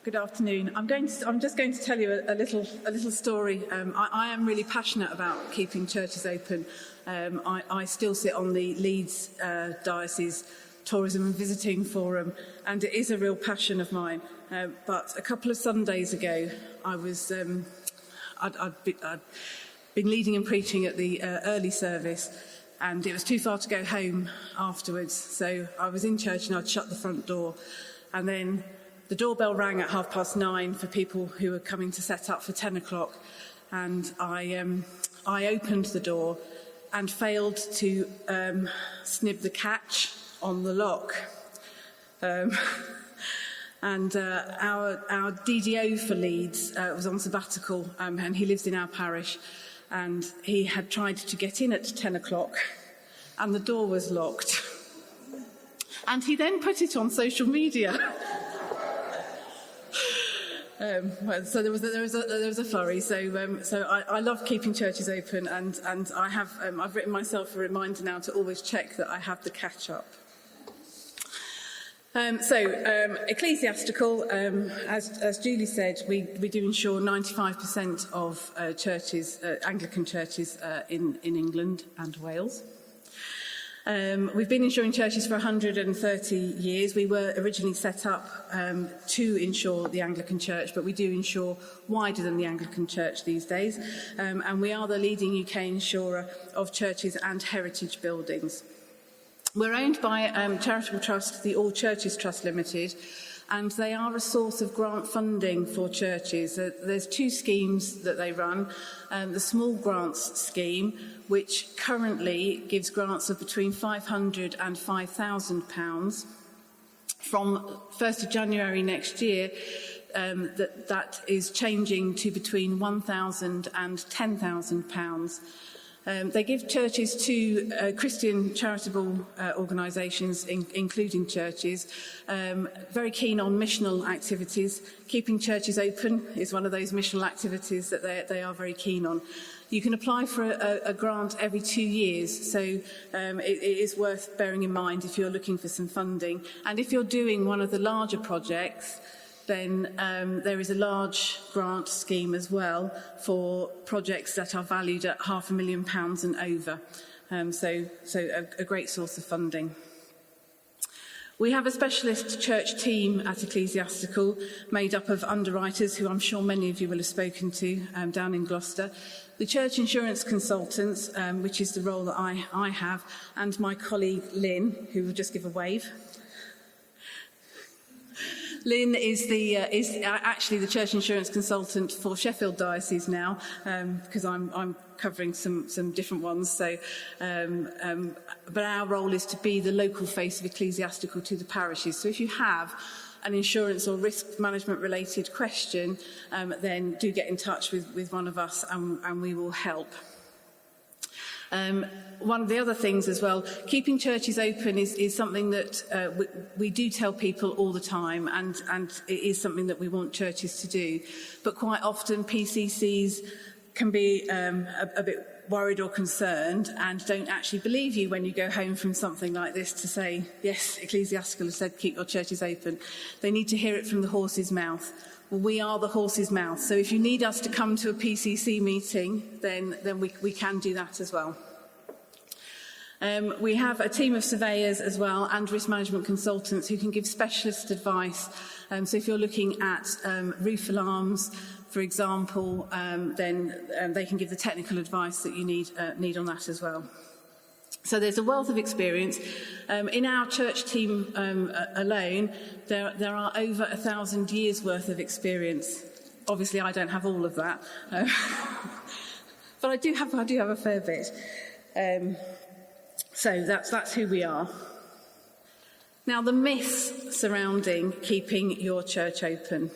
Good afternoon. I'm just going to tell you a little story. I am really passionate about keeping churches open. I still sit on the Leeds Diocese Tourism and Visiting Forum, and it is a real passion of mine. But a couple of Sundays ago, I'd been leading and preaching at the early service, and it was too far to go home afterwards. So I was in church and I'd shut the front door, and then the doorbell rang at 9:30 for people who were coming to set up for 10 o'clock, and I opened the door and failed to snib the catch on the lock. And our DDO for Leeds was on sabbatical, and he lives in our parish, and he had tried to get in at 10 o'clock, and the door was locked. And he then put it on social media. So there was a flurry. So I love keeping churches open, and I've written myself a reminder now to always check that I have the catch up. Ecclesiastical, as Julie said, we do insure 95% of churches, Anglican churches in England and Wales. We've been insuring churches for 130 years. We were originally set up to insure the Anglican Church, but we do insure wider than the Anglican Church these days. And we are the leading UK insurer of churches and heritage buildings. We're owned by charitable trust, the All Churches Trust Limited, and they are a source of grant funding for churches. There's two schemes that they run. The Small Grants Scheme, which currently gives grants of between £500 and £5,000. From 1st of January next year, that is changing to between £1,000 and £10,000. They give churches to Christian charitable organisations, including churches, very keen on missional activities. Keeping churches open is one of those missional activities that they are very keen on. You can apply for a grant every 2 years, so it is worth bearing in mind if you're looking for some funding. And if you're doing one of the larger projects, then there is a large grant scheme as well for projects that are valued at £500,000 and over. So a great source of funding. We have a specialist church team at Ecclesiastical made up of underwriters who I'm sure many of you will have spoken to down in Gloucester, the church insurance consultants, which is the role that I have, and my colleague Lynn, who will just give a wave. Lynn is actually the church insurance consultant for Sheffield Diocese now, because I'm covering some different ones. But our role is to be the local face of Ecclesiastical to the parishes. So if you have an insurance or risk management related question, then do get in touch with one of us, and we will help. One of the other things as well, keeping churches open is something that we do tell people all the time, and it is something that we want churches to do. But quite often PCCs can be a bit worried or concerned and don't actually believe you when you go home from something like this to say, yes, Ecclesiastical has said keep your churches open. They need to hear it from the horse's mouth. Well, we are the horse's mouth, so if you need us to come to a PCC meeting, then we can do that as well. We have a team of surveyors as well and risk management consultants who can give specialist advice. So if you're looking at roof alarms, for example, then they can give the technical advice that you need on that as well. So there's a wealth of experience. In our church team alone, there are over 1,000 years' worth of experience. Obviously, I don't have all of that, but I do have a fair bit. So that's who we are. Now, the myths surrounding keeping your church open.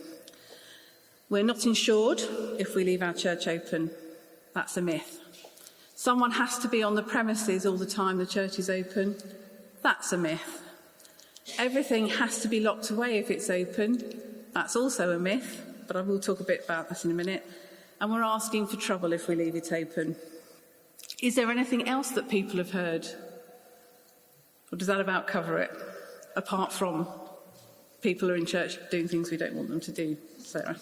We're not insured if we leave our church open. That's a myth. Someone has to be on the premises all the time the church is open. That's a myth. Everything has to be locked away if it's open. That's also a myth, but I will talk a bit about that in a minute. And we're asking for trouble if we leave it open. Is there anything else that people have heard? Or does that about cover it? Apart from people are in church doing things we don't want them to do, Sarah.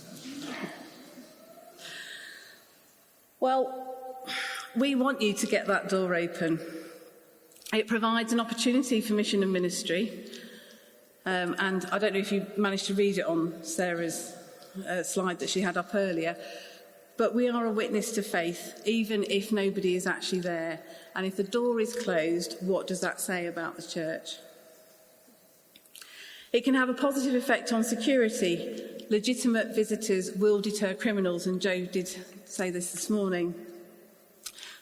Well, we want you to get that door open. It provides an opportunity for mission and ministry. And I don't know if you managed to read it on Sarah's slide that she had up earlier, but we are a witness to faith, even if nobody is actually there. And if the door is closed, what does that say about the church? It can have a positive effect on security. Legitimate visitors will deter criminals, and Joe did say this morning.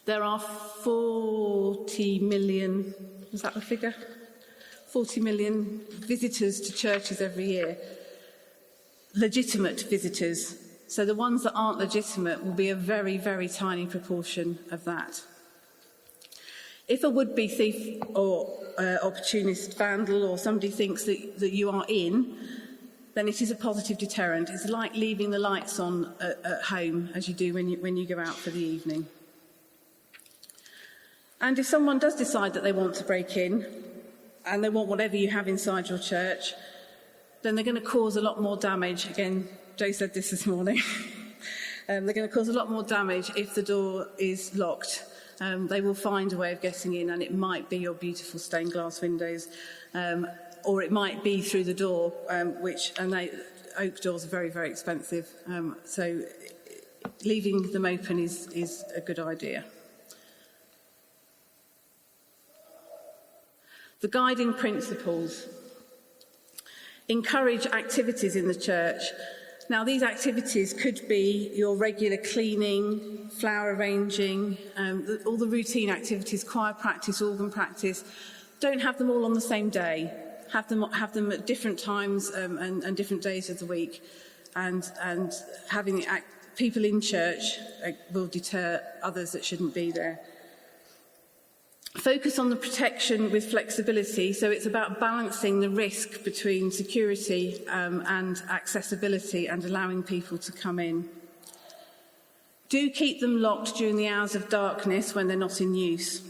There are 40 million, was that the figure? 40 million visitors to churches every year. Legitimate visitors. So the ones that aren't legitimate will be a very, very tiny proportion of that. If a would-be thief or opportunist vandal or somebody thinks that you are in, then it is a positive deterrent. It's like leaving the lights on at home, as you do when you go out for the evening. And if someone does decide that they want to break in, and they want whatever you have inside your church, then they're going to cause a lot more damage. Again, Joe said this morning. They're going to cause a lot more damage if the door is locked. They will find a way of getting in, and it might be your beautiful stained glass windows, or it might be through the door, oak doors are very, very expensive. So leaving them open is a good idea. The guiding principles. Encourage activities in the church. Now, these activities could be your regular cleaning, flower arranging, all the routine activities, choir practice, organ practice. Don't have them all on the same day. Have them at different times and different days of the week. And having people in church will deter others that shouldn't be there. Focus on the protection with flexibility, so it's about balancing the risk between security and accessibility and allowing people to come in. Do keep them locked during the hours of darkness when they're not in use.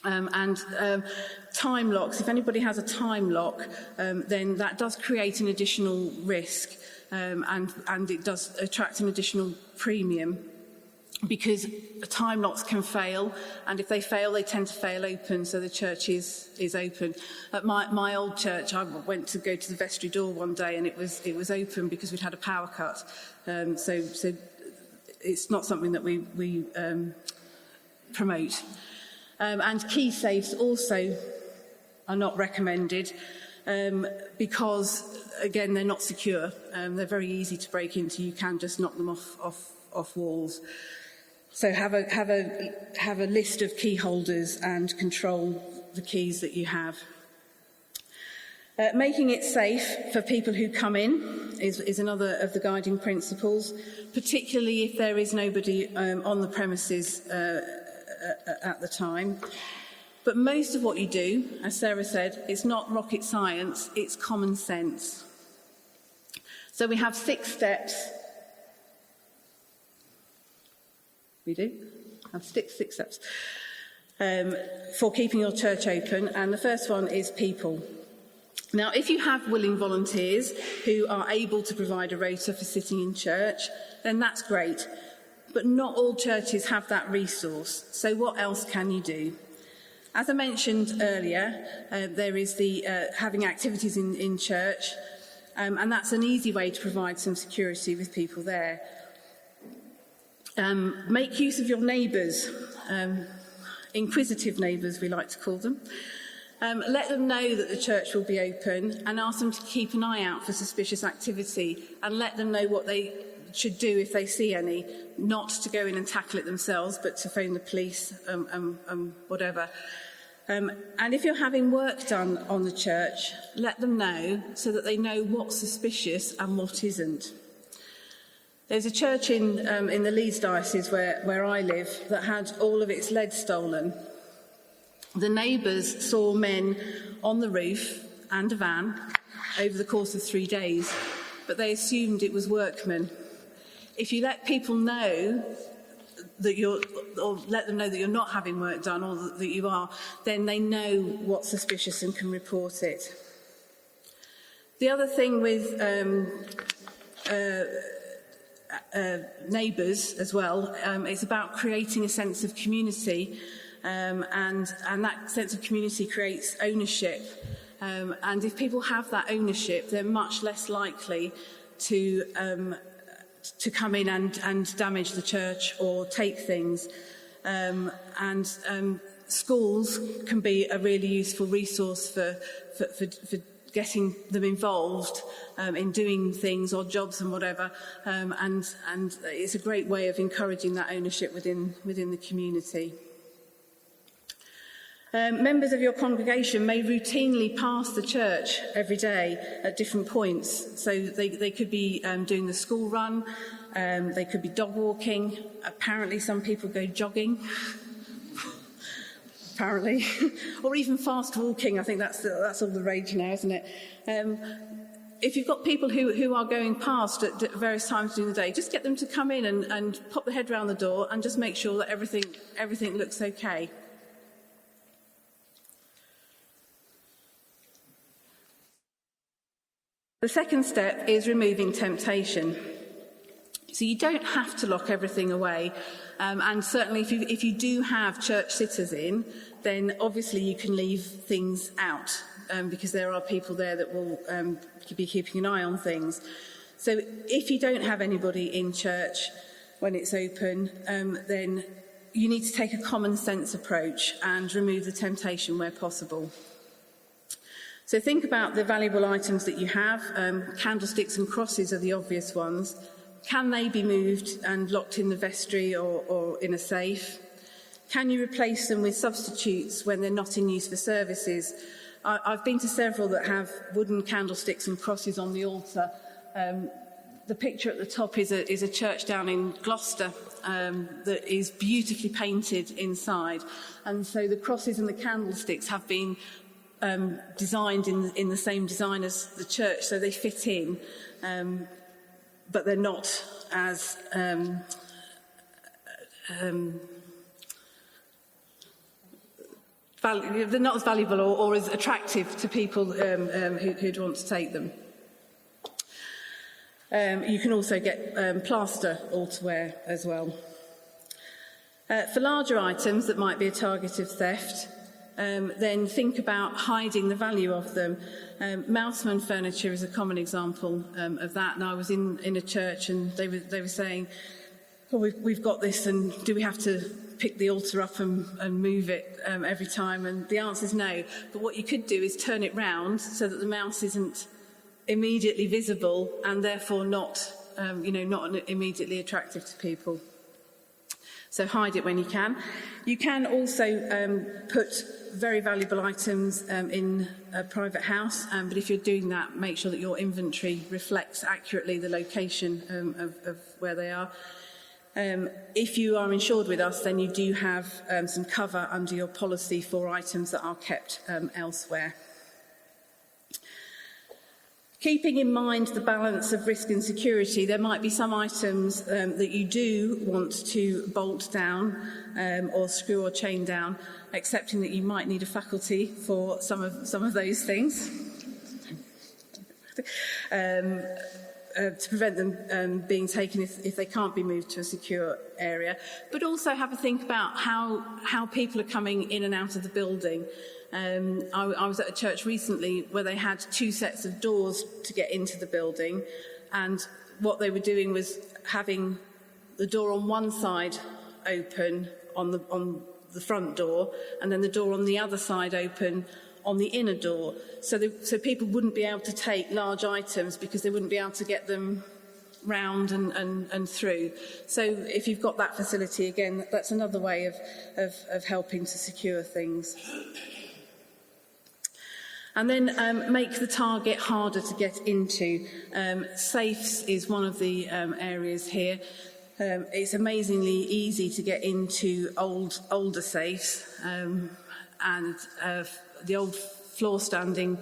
Time locks, if anybody has a time lock, then that does create an additional risk and it does attract an additional premium. Because time locks can fail, and if they fail, they tend to fail open, so the church is open. At my old church, I went to go to the vestry door one day, and it was open because we'd had a power cut. So it's not something that we promote. And key safes also are not recommended because, again, they're not secure. They're very easy to break into. You can just knock them off walls. So have a list of key holders and control the keys that you have. Making it safe for people who come in is another of the guiding principles, particularly if there is nobody on the premises at the time. But most of what you do, as Sarah said, it's not rocket science, it's common sense. So we have 6 steps. We do have 6 steps for keeping your church open, and the first one is people. Now, if you have willing volunteers who are able to provide a rota for sitting in church, then that's great. But not all churches have that resource. So what else can you do? As I mentioned earlier, there is the having activities in church, and that's an easy way to provide some security with people there. Make use of your neighbours, inquisitive neighbours we like to call them. Let them know that the church will be open and ask them to keep an eye out for suspicious activity, and let them know what they should do if they see any, not to go in and tackle it themselves, but to phone the police, whatever. And if you're having work done on the church, let them know so that they know what's suspicious and what isn't. There's a church in the Leeds Diocese where I live that had all of its lead stolen. The neighbours saw men on the roof and a van over the course of 3 days, but they assumed it was workmen. If you let people know that or let them know that you're not having work done, or that you are, then they know what's suspicious and can report it. The other thing with neighbours as well, it's about creating a sense of community, and that sense of community creates ownership. And if people have that ownership, they're much less likely to come in and damage the church or take things. Schools can be a really useful resource for getting them involved in doing things, odd jobs and whatever, and it's a great way of encouraging that ownership within the community. Members of your congregation may routinely pass the church every day at different points. So they could be doing the school run, they could be dog walking. Apparently some people go jogging. Apparently, or even fast walking. I think that's all the rage now, isn't it? If you've got people who are going past at various times during the day, just get them to come in and pop their head round the door and just make sure that everything looks okay. The second step is removing temptation. So you don't have to lock everything away, and certainly if you do have church sitters in, then obviously you can leave things out, because there are people there that will be keeping an eye on things. So if you don't have anybody in church when it's open, then you need to take a common sense approach and remove the temptation where possible. So think about the valuable items that you have. Candlesticks and crosses are the obvious ones. Can they be moved and locked in the vestry or in a safe? Can you replace them with substitutes when they're not in use for services? I've been to several that have wooden candlesticks and crosses on the altar. The picture at the top is a church down in Gloucester that is beautifully painted inside. And so the crosses and the candlesticks have been designed in the same design as the church, so they fit in, but they're not as they're not as valuable or as attractive to people who'd want to take them. You can also get plaster altarware as well. For larger items that might be a target of theft, then think about hiding the value of them. Mouseman furniture is a common example of that. And I was in a church and they were saying, well, we've got this, and do we have to pick the altar up and move it every time? And the answer is no. But what you could do is turn it round so that the mouse isn't immediately visible and therefore not immediately attractive to people. So hide it when you can. You can also put very valuable items in a private house, but if you're doing that, make sure that your inventory reflects accurately the location of where they are. If you are insured with us, then you do have some cover under your policy for items that are kept elsewhere. Keeping in mind the balance of risk and security, there might be some items that you do want to bolt down or screw or chain down, accepting that you might need a faculty for some of those things to prevent them being taken if they can't be moved to a secure area. But also have a think about how people are coming in and out of the building. I was at a church recently where they had 2 sets of doors to get into the building, and what they were doing was having the door on one side open on the front door, and then the door on the other side open on the inner door, so people wouldn't be able to take large items because they wouldn't be able to get them round and through. So if you've got that facility, again, that's another way of helping to secure things. And then make the target harder to get into. Safes is one of the areas here. It's amazingly easy to get into older safes, and the old floor-standing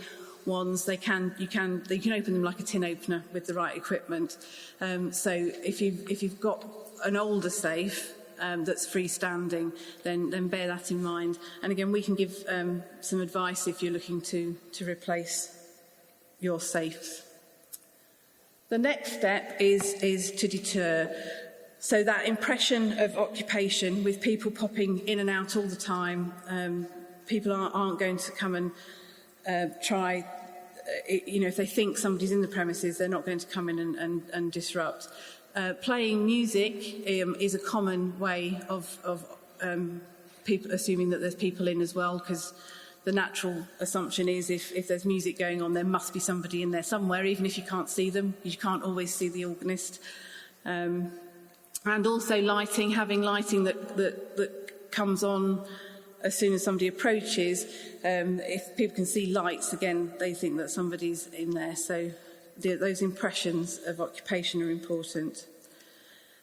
ones, you can open them like a tin opener with the right equipment. So if you've got an older safe that's freestanding, then bear that in mind. And again, we can give some advice if you're looking to replace you're safe. The next step is to deter. So that impression of occupation with people popping in and out all the time, people aren't going to come and try, if they think somebody's in the premises, they're not going to come in and disrupt. Playing music is a common way of people assuming that there's people in as well, because the natural assumption is if there's music going on, there must be somebody in there somewhere, even if you can't see them. You can't always see the organist. And also lighting, having lighting that comes on as soon as somebody approaches. If people can see lights, again, they think that somebody's in there. So those impressions of occupation are important.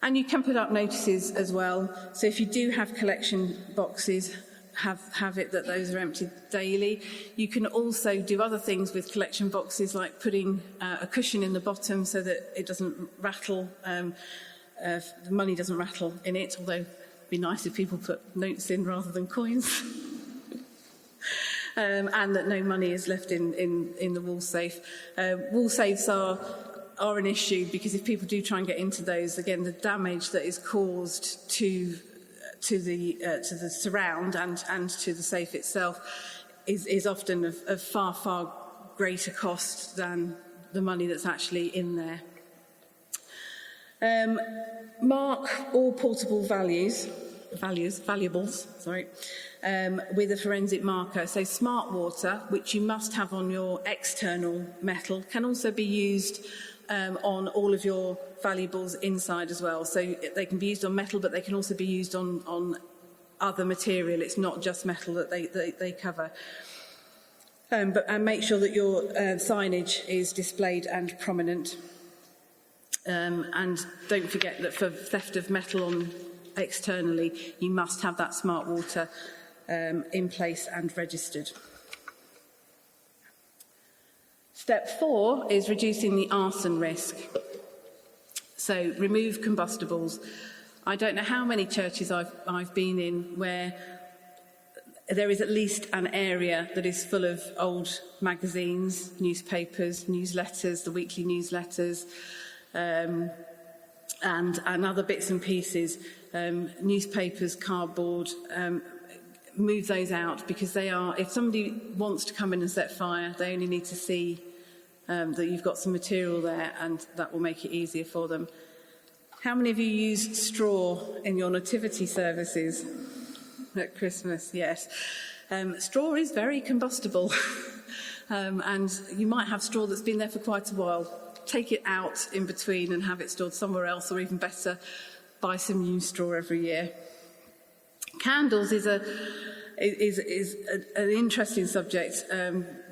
And you can put up notices as well. So if you do have collection boxes, have it that those are emptied daily. You can also do other things with collection boxes, like putting a cushion in the bottom so that it doesn't rattle, the money doesn't rattle in it, although it'd be nice if people put notes in rather than coins. And that no money is left in the wall safe. Wall safes are an issue because if people do try and get into those, again, the damage that is caused to the surround and to the safe itself is often of far greater cost than the money that's actually in there. Mark all portable valuables, with a forensic marker. So smart water, which you must have on your external metal, can also be used on all of your valuables inside as well. So they can be used on metal, but they can also be used on other material. It's not just metal that they cover. And make sure that your signage is displayed and prominent. And don't forget that for theft of metal on externally, you must have that smart water in place and registered. Step 4 is reducing the arson risk. So remove combustibles. I don't know how many churches I've been in where there is at least an area that is full of old magazines, newspapers, newsletters, the weekly newsletters, and other bits and pieces, newspapers, cardboard. Move those out, because they are, if somebody wants to come in and set fire, they only need to see that you've got some material there, and that will make it easier for them. How many of you use straw in your nativity services at Christmas? Yes. Straw is very combustible, and you might have straw that's been there for quite a while. Take it out in between and have it stored somewhere else, or even better, buy some new straw every year. Candles is an interesting subject.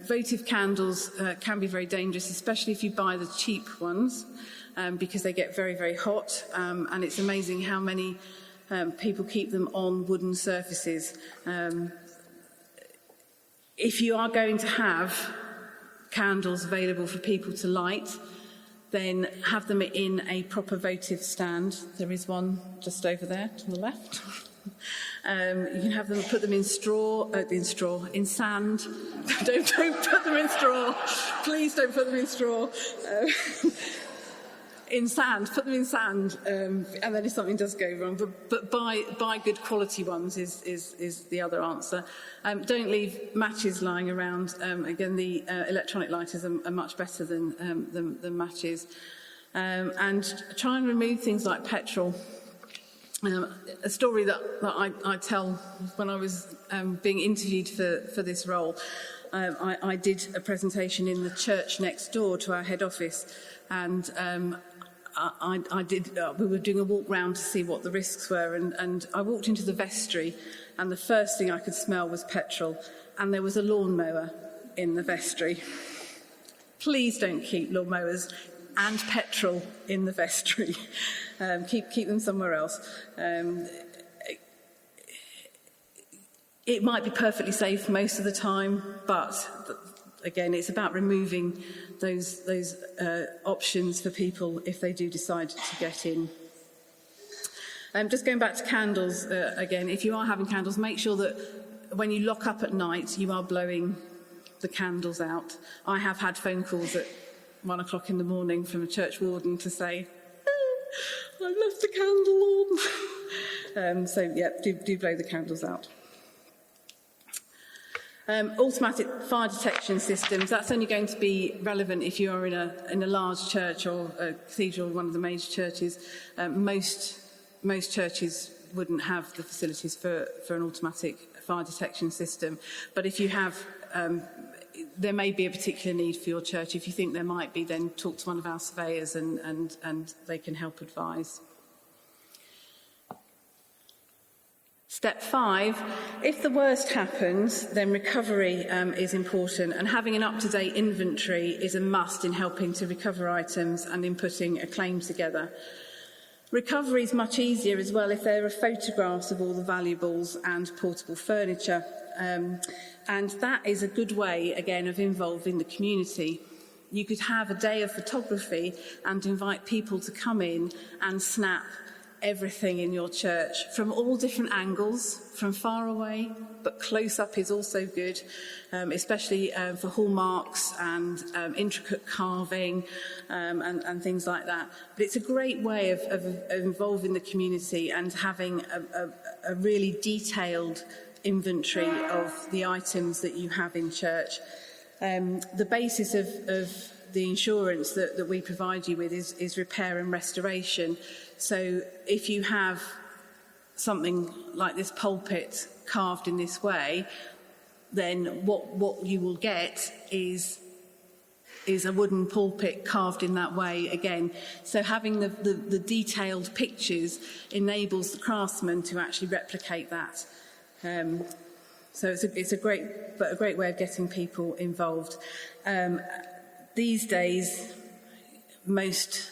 Votive candles can be very dangerous, especially if you buy the cheap ones, because they get very, very hot. And it's amazing how many people keep them on wooden surfaces. If you are going to have candles available for people to light, then have them in a proper votive stand. There is one just over there to the left. You can have them, put them in in sand. Don't put them in straw. Please don't put them in straw. In sand, put them in sand, and then if something does go wrong, but buy good quality ones is the other answer. Don't leave matches lying around. Again, the electronic lighters are much better than matches. And try and remove things like petrol. A story that I tell when I was being interviewed for this role, I did a presentation in the church next door to our head office, and we were doing a walk round to see what the risks were, and I walked into the vestry, and the first thing I could smell was petrol, and there was a lawnmower in the vestry. Please don't keep lawnmowers and petrol in the vestry. Keep them somewhere else. It might be perfectly safe most of the time, but again, it's about removing those options for people if they do decide to get in. Just going back to candles again, if you are having candles, make sure that when you lock up at night, you are blowing the candles out. I have had phone calls at 1 o'clock in the morning from a church warden to say, I left the candle on. So yeah, do blow the candles out. Automatic fire detection systems, that's only going to be relevant if you are in a large church or a cathedral, one of the major churches. Most churches wouldn't have the facilities for an automatic fire detection system. But if you have, there may be a particular need for your church. If you think there might be, then talk to one of our surveyors and they can help advise. Step 5, if the worst happens, then recovery is important, and having an up-to-date inventory is a must in helping to recover items and in putting a claim together. Recovery is much easier as well if there are photographs of all the valuables and portable furniture, and that is a good way, again, of involving the community. You could have a day of photography and invite people to come in and snap everything in your church from all different angles, from far away, but close up is also good, especially for hallmarks and intricate carving and things like that. But it's a great way of involving the community and having a really detailed inventory of the items that you have in church. The basis of the insurance that we provide you with is repair and restoration. So if you have something like this pulpit carved in this way, then what you will get is a wooden pulpit carved in that way again. So having the detailed pictures enables the craftsman to actually replicate that. So it's a great way of getting people involved. These days, most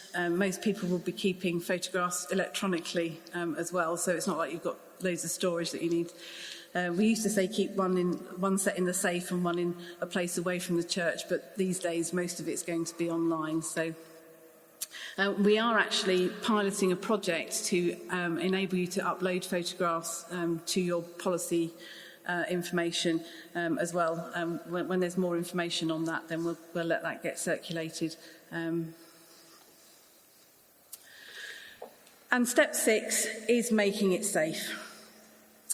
people will be keeping photographs electronically as well, so it's not like you've got loads of storage that you need. We used to say keep one set in the safe and one in a place away from the church, but these days most of it's going to be online. So we are actually piloting a project to enable you to upload photographs to your policy information as well. When there's more information on that, then we'll let that get circulated. And step 6 is making it safe.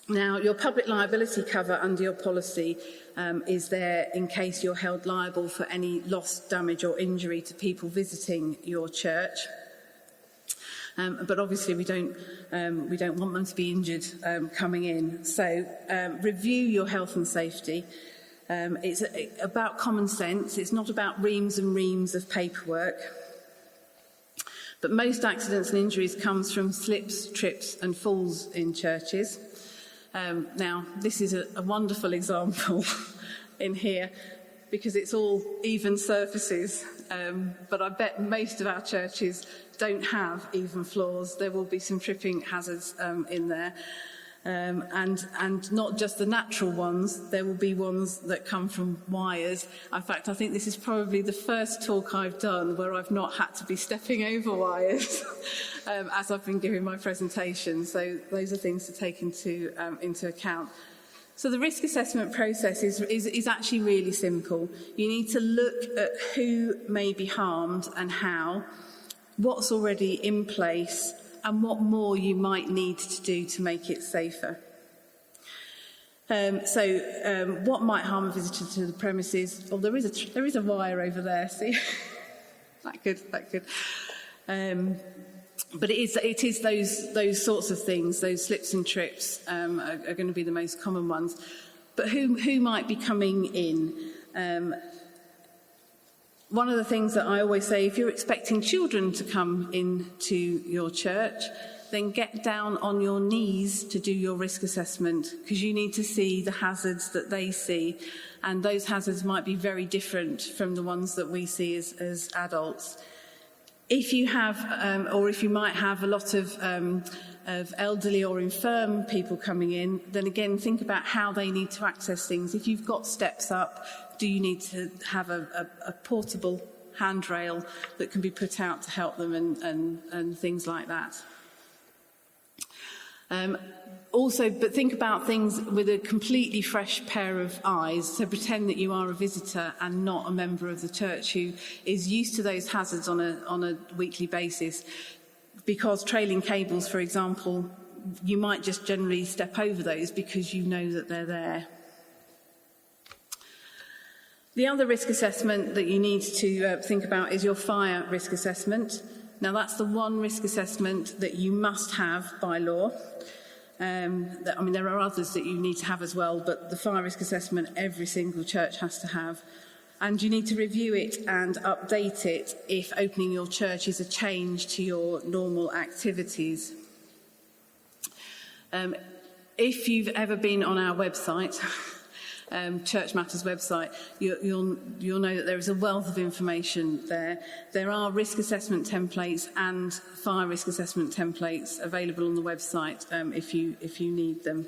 Now, your public liability cover under your policy is there in case you're held liable for any loss, damage or injury to people visiting your church. But obviously we don't want them to be injured coming in. So review your health and safety. It's about common sense. It's not about reams and reams of paperwork. But most accidents and injuries comes from slips, trips and falls in churches. Now, this is a wonderful example in here because it's all even surfaces. But I bet most of our churches don't have even floors. There will be some tripping hazards in there. And not just the natural ones, there will be ones that come from wires. In fact, I think this is probably the first talk I've done where I've not had to be stepping over wires as I've been giving my presentation. So those are things to take into account. So the risk assessment process is actually really simple. You need to look at who may be harmed and how, what's already in place, and what more you might need to do to make it safer. What might harm a visitor to the premises? Well, there is a wire over there. See, that could. But it is those sorts of things. Those slips and trips are going to be the most common ones. But who might be coming in? One of the things that I always say, if you're expecting children to come into your church, then get down on your knees to do your risk assessment, because you need to see the hazards that they see, and those hazards might be very different from the ones that we see as adults. If you have, or if you might have a lot of elderly or infirm people coming in, then again think about how they need to access things. If you've got steps up, do you need to have a portable handrail that can be put out to help them and things like that? Also, but think about things with a completely fresh pair of eyes. So pretend that you are a visitor and not a member of the church who is used to those hazards on a weekly basis. Because trailing cables, for example, you might just generally step over those because you know that they're there. The other risk assessment that you need to think about is your fire risk assessment. Now, that's the one risk assessment that you must have by law. There are others that you need to have as well, but the fire risk assessment every single church has to have. And you need to review it and update it if opening your church is a change to your normal activities. If you've ever been on our website, Church Matters website, you'll know that there is a wealth of information there. There are risk assessment templates and fire risk assessment templates available on the website if you need them.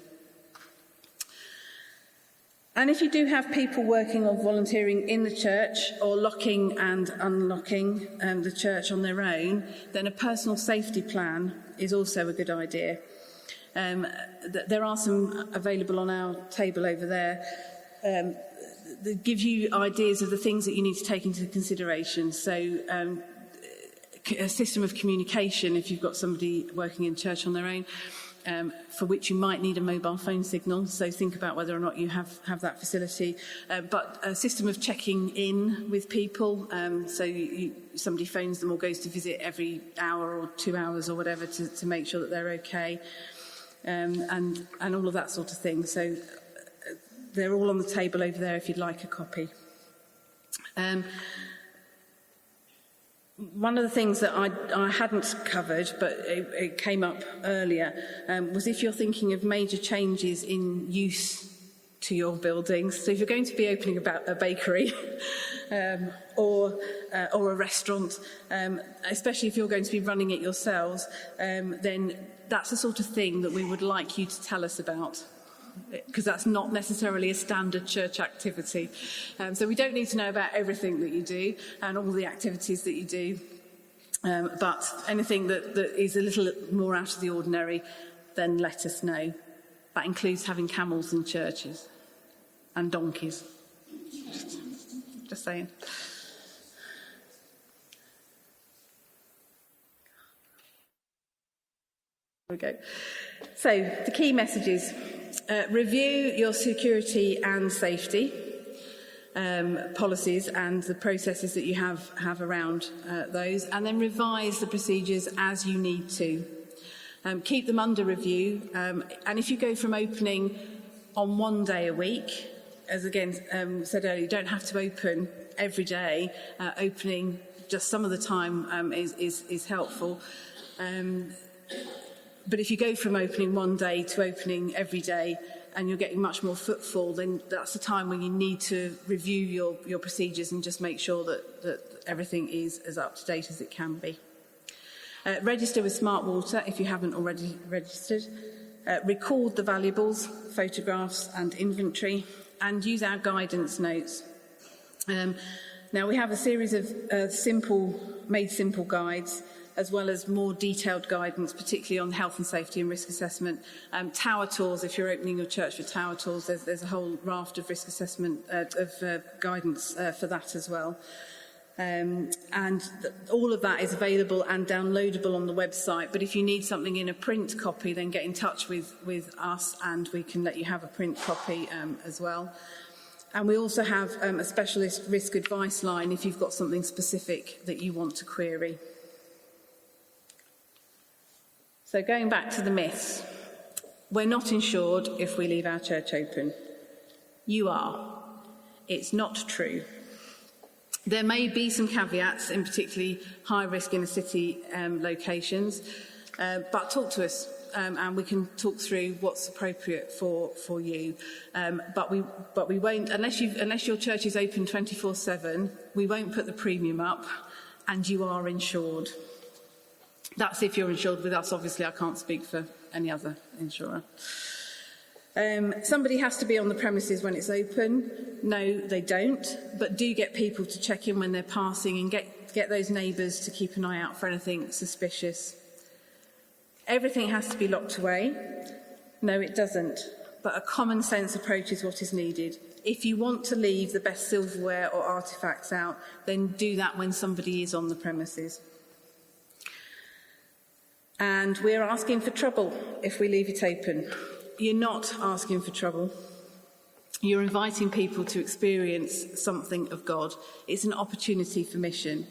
And if you do have people working or volunteering in the church or locking and unlocking the church on their own, then a personal safety plan is also a good idea. There are some available on our table over there that give you ideas of the things that you need to take into consideration. So a system of communication if you've got somebody working in church on their own, for which you might need a mobile phone signal. So think about whether or not you have that facility. But a system of checking in with people. So somebody phones them or goes to visit every hour or 2 hours or whatever to make sure that they're okay. And all of that sort of thing. So they're all on the table over there if you'd like a copy. One of the things that I hadn't covered, but it came up earlier, was if you're thinking of major changes in use to your buildings. So if you're going to be opening a bakery or a restaurant, especially if you're going to be running it yourselves, then that's the sort of thing that we would like you to tell us about, because that's not necessarily a standard church activity. So we don't need to know about everything that you do and all the activities that you do, but anything that is a little more out of the ordinary, then let us know. That includes having camels in churches and donkeys. Just saying. There we go. So, the key messages. Review your security and safety policies and the processes that you have around those, and then revise the procedures as you need to. Keep them under review, and if you go from opening on one day a week, as again said earlier, you don't have to open every day. Opening just some of the time is helpful. But if you go from opening one day to opening every day and you're getting much more footfall, then that's the time when you need to review your procedures and just make sure that everything is as up to date as it can be. Register with Smart Water if you haven't already registered. Record the valuables, photographs and inventory, and use our guidance notes. Now we have a series of made simple guides, as well as more detailed guidance, particularly on health and safety and risk assessment. Tower tours, if you're opening your church for tower tours, there's a whole raft of risk assessment, guidance for that as well. All of that is available and downloadable on the website, but if you need something in a print copy, then get in touch with us and we can let you have a print copy as well. And we also have a specialist risk advice line if you've got something specific that you want to query. So going back to the myths, we're not insured if we leave our church open. You are. It's not true. There may be some caveats in particularly high risk inner city locations, but talk to us and we can talk through what's appropriate for you. But we won't, unless your church is open 24/7, we won't put the premium up, and you are insured. That's if you're insured with us. Obviously, I can't speak for any other insurer. Somebody has to be on the premises when it's open. No, they don't, but do get people to check in when they're passing and get those neighbours to keep an eye out for anything suspicious. Everything has to be locked away. No, it doesn't. But a common sense approach is what is needed. If you want to leave the best silverware or artefacts out, then do that when somebody is on the premises. And we're asking for trouble if we leave it open. You're not asking for trouble. You're inviting people to experience something of God. It's an opportunity for mission.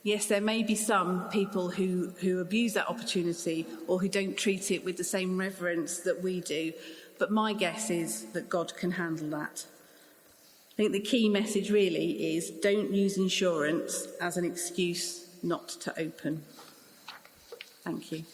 Yes, there may be some people who abuse that opportunity or who don't treat it with the same reverence that we do, but my guess is that God can handle that. I think the key message really is don't use insurance as an excuse not to open. Thank you.